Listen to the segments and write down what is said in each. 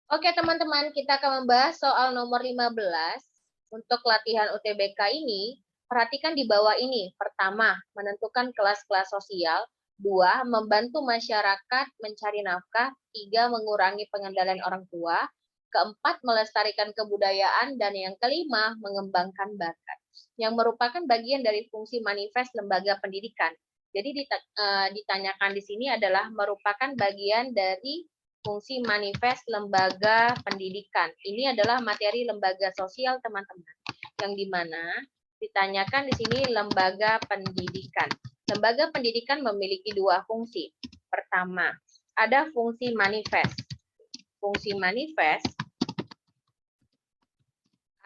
Oke teman-teman, kita akan membahas soal nomor 15. Untuk latihan UTBK ini, perhatikan di bawah ini. Pertama, menentukan kelas-kelas sosial. Dua, membantu masyarakat mencari nafkah. Tiga, mengurangi pengendalian orang tua. Keempat, melestarikan kebudayaan. Dan yang kelima, mengembangkan bakat. Yang merupakan bagian dari fungsi manifest lembaga pendidikan. Jadi ditanyakan di sini adalah merupakan bagian dari fungsi manifest lembaga pendidikan. Ini adalah materi lembaga sosial, teman-teman. Yang dimana ditanyakan di sini lembaga pendidikan. Lembaga pendidikan memiliki dua fungsi. Pertama, ada fungsi manifest. Fungsi manifest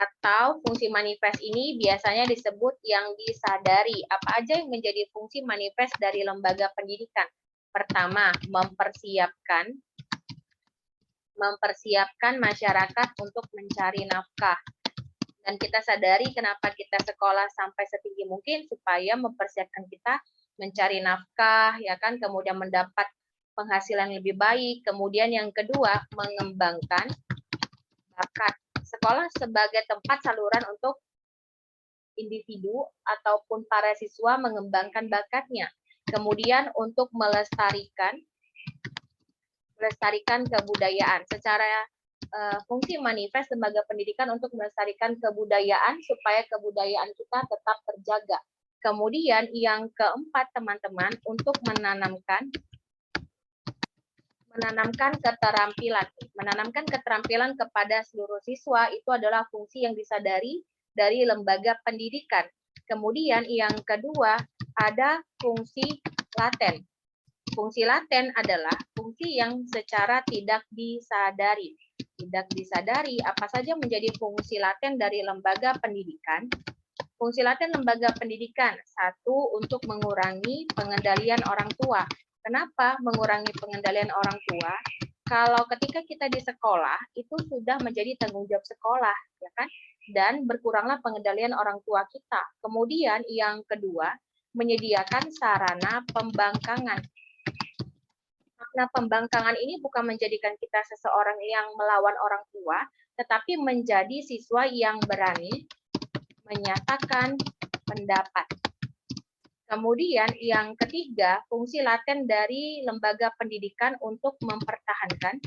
atau fungsi manifest ini biasanya disebut yang disadari. Apa aja yang menjadi fungsi manifest dari lembaga pendidikan? Pertama, mempersiapkan masyarakat untuk mencari nafkah. Dan kita sadari kenapa kita sekolah sampai setinggi mungkin supaya mempersiapkan kita mencari nafkah, ya kan, kemudian mendapat penghasilan lebih baik. Kemudian yang kedua, mengembangkan bakat. Sekolah sebagai tempat saluran untuk individu ataupun para siswa mengembangkan bakatnya. Kemudian untuk melestarikan kebudayaan. Secara fungsi manifest lembaga pendidikan untuk melestarikan kebudayaan supaya kebudayaan kita tetap terjaga. Kemudian yang keempat, teman-teman, untuk menanamkan keterampilan. Menanamkan keterampilan kepada seluruh siswa itu adalah fungsi yang disadari dari lembaga pendidikan. Kemudian yang kedua, ada fungsi laten. Fungsi laten adalah fungsi yang secara tidak disadari. Tidak disadari apa saja menjadi fungsi laten dari lembaga pendidikan. Fungsi laten lembaga pendidikan, satu, untuk mengurangi pengendalian orang tua. Kenapa mengurangi pengendalian orang tua? Kalau ketika kita di sekolah, itu sudah menjadi tanggung jawab sekolah, ya kan? Dan berkuranglah pengendalian orang tua kita. Kemudian yang kedua, menyediakan sarana pembangkangan. Makna pembangkangan ini bukan menjadikan kita seseorang yang melawan orang tua, tetapi menjadi siswa yang berani menyatakan pendapat. Kemudian yang ketiga, fungsi laten dari lembaga pendidikan untuk mempertahankan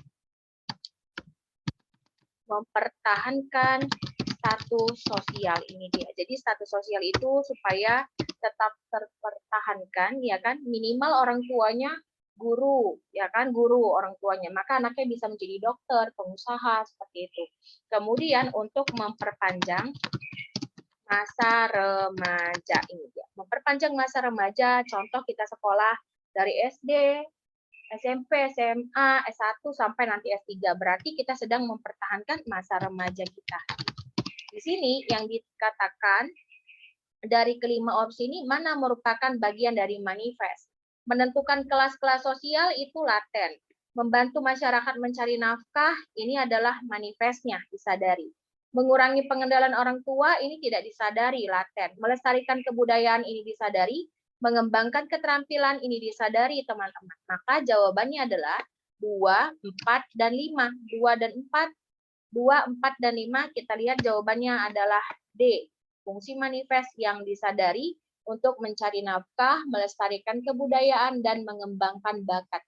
status sosial ini dia. Jadi status sosial itu supaya tetap terpertahankan, ya kan, minimal orang tuanya guru, ya kan, guru orang tuanya, maka anaknya bisa menjadi dokter, pengusaha, seperti itu. Kemudian untuk memperpanjang masa remaja ini dia. Memperpanjang masa remaja, contoh kita sekolah dari SD, SMP, SMA, S1 sampai nanti S3. Berarti kita sedang mempertahankan masa remaja kita. Di sini yang dikatakan dari kelima opsi ini mana merupakan bagian dari manifest. Menentukan kelas-kelas sosial itu laten. Membantu masyarakat mencari nafkah ini adalah manifestnya, disadari. Mengurangi pengendalian orang tua ini tidak disadari, laten. Melestarikan kebudayaan ini disadari. Mengembangkan keterampilan ini disadari, teman-teman. Maka jawabannya adalah 2, 4, dan 5. 2 dan 4, 2, 4, dan 5, kita lihat jawabannya adalah D. Fungsi manifest yang disadari untuk mencari nafkah, melestarikan kebudayaan, dan mengembangkan bakat.